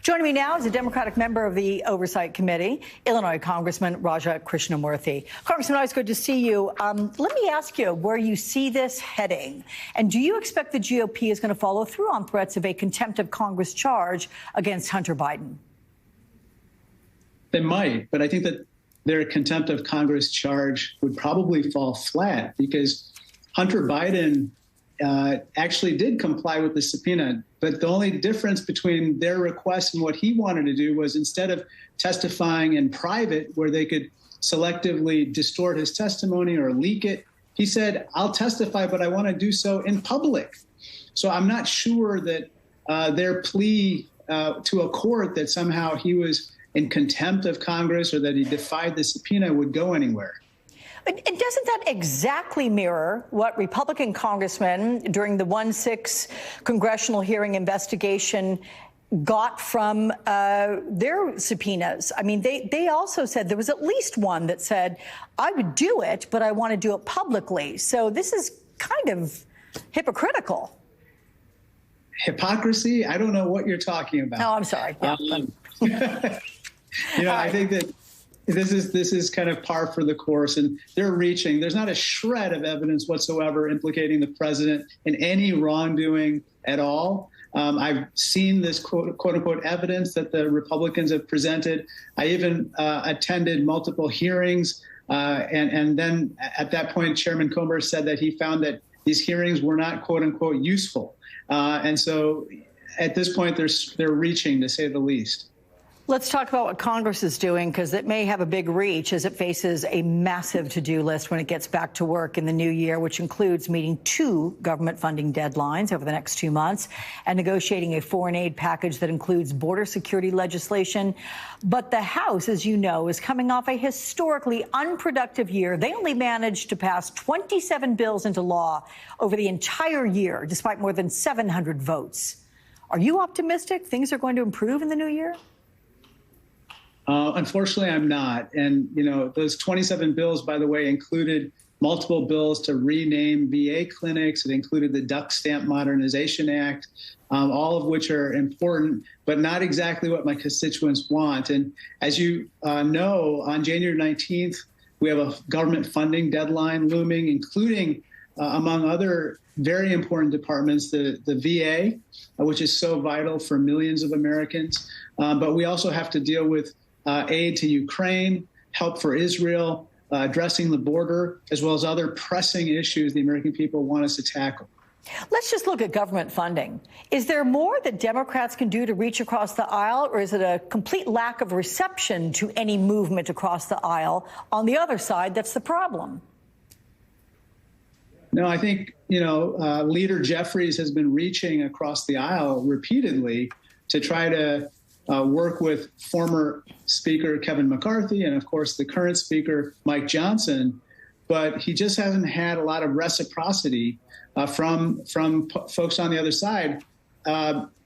Joining me now is a Democratic member of the Oversight Committee, Illinois Congressman Raja Krishnamurthy. Congressman, always good to see you. Let me ask you where you see this heading. And do you expect the GOP is going to follow through on threats of a contempt of Congress charge against Hunter Biden? They might, but I think that their contempt of Congress charge would probably fall flat because Hunter Biden actually did comply with the subpoena. But the only difference between their request and what he wanted to do was, instead of testifying in private where they could selectively distort his testimony or leak it, he said, I'll testify, but I want to do so in public. So I'm not sure that their plea to a court that somehow he was in contempt of Congress or that he defied the subpoena would go anywhere. And doesn't that exactly mirror what Republican congressmen during the 1-6 congressional hearing investigation got from their subpoenas? I mean, they also said there was at least one that said, I would do it, but I want to do it publicly. So this is kind of hypocritical. Hypocrisy? I don't know what you're talking about. No, I'm sorry. Yeah. I think that this is kind of par for the course, and they're reaching. There's not a shred of evidence whatsoever implicating the president in any wrongdoing at all. I've seen this quote unquote evidence that the Republicans have presented. I even attended multiple hearings. And then at that point, Chairman Comer said that he found that these hearings were not quote unquote useful. And so at this point, they're reaching, to say the least. Let's talk about what Congress is doing, because it may have a big reach as it faces a massive to-do list when it gets back to work in the new year, which includes meeting 2 government funding deadlines over the next 2 months and negotiating a foreign aid package that includes border security legislation. But the House, as you know, is coming off a historically unproductive year. They only managed to pass 27 bills into law over the entire year, despite more than 700 votes. Are you optimistic things are going to improve in the new year? Unfortunately, I'm not. And, those 27 bills, by the way, included multiple bills to rename VA clinics. It included the Duck Stamp Modernization Act, all of which are important, but not exactly what my constituents want. And as you know, on January 19th, we have a government funding deadline looming, including, among other very important departments, the VA, which is so vital for millions of Americans. But we also have to deal with aid to Ukraine, help for Israel, addressing the border, as well as other pressing issues the American people want us to tackle. Let's just look at government funding. Is there more that Democrats can do to reach across the aisle, or is it a complete lack of reception to any movement across the aisle on the other side that's the problem? No, I think, Leader Jeffries has been reaching across the aisle repeatedly to try to work with former Speaker Kevin McCarthy and, of course, the current Speaker Mike Johnson. But he just hasn't had a lot of reciprocity from folks on the other side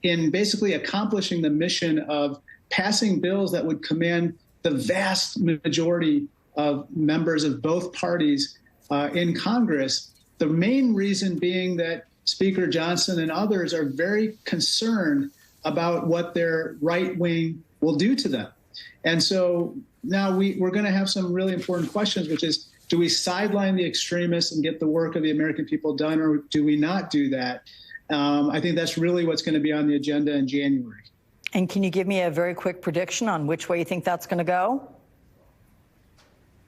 in basically accomplishing the mission of passing bills that would command the vast majority of members of both parties in Congress. The main reason being that Speaker Johnson and others are very concerned about what their right wing will do to them. And so now we're going to have some really important questions, which is, do we sideline the extremists and get the work of the American people done, or do we not do that? I think that's really what's going to be on the agenda in January. And can you give me a very quick prediction on which way you think that's going to go?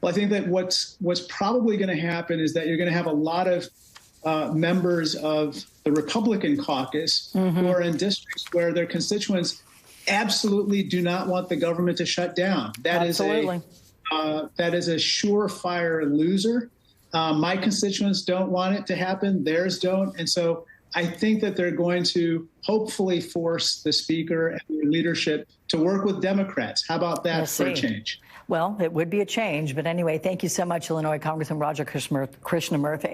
Well, I think that what's probably going to happen is that you're going to have a lot of members of the Republican caucus who are in districts where their constituents absolutely do not want the government to shut down. That is a surefire loser. My constituents don't want it to happen. Theirs don't. And so I think that they're going to hopefully force the Speaker and the leadership to work with Democrats. How about that for a change? Well, it would be a change. But anyway, thank you so much, Illinois Congressman Raja Krishnamurthy.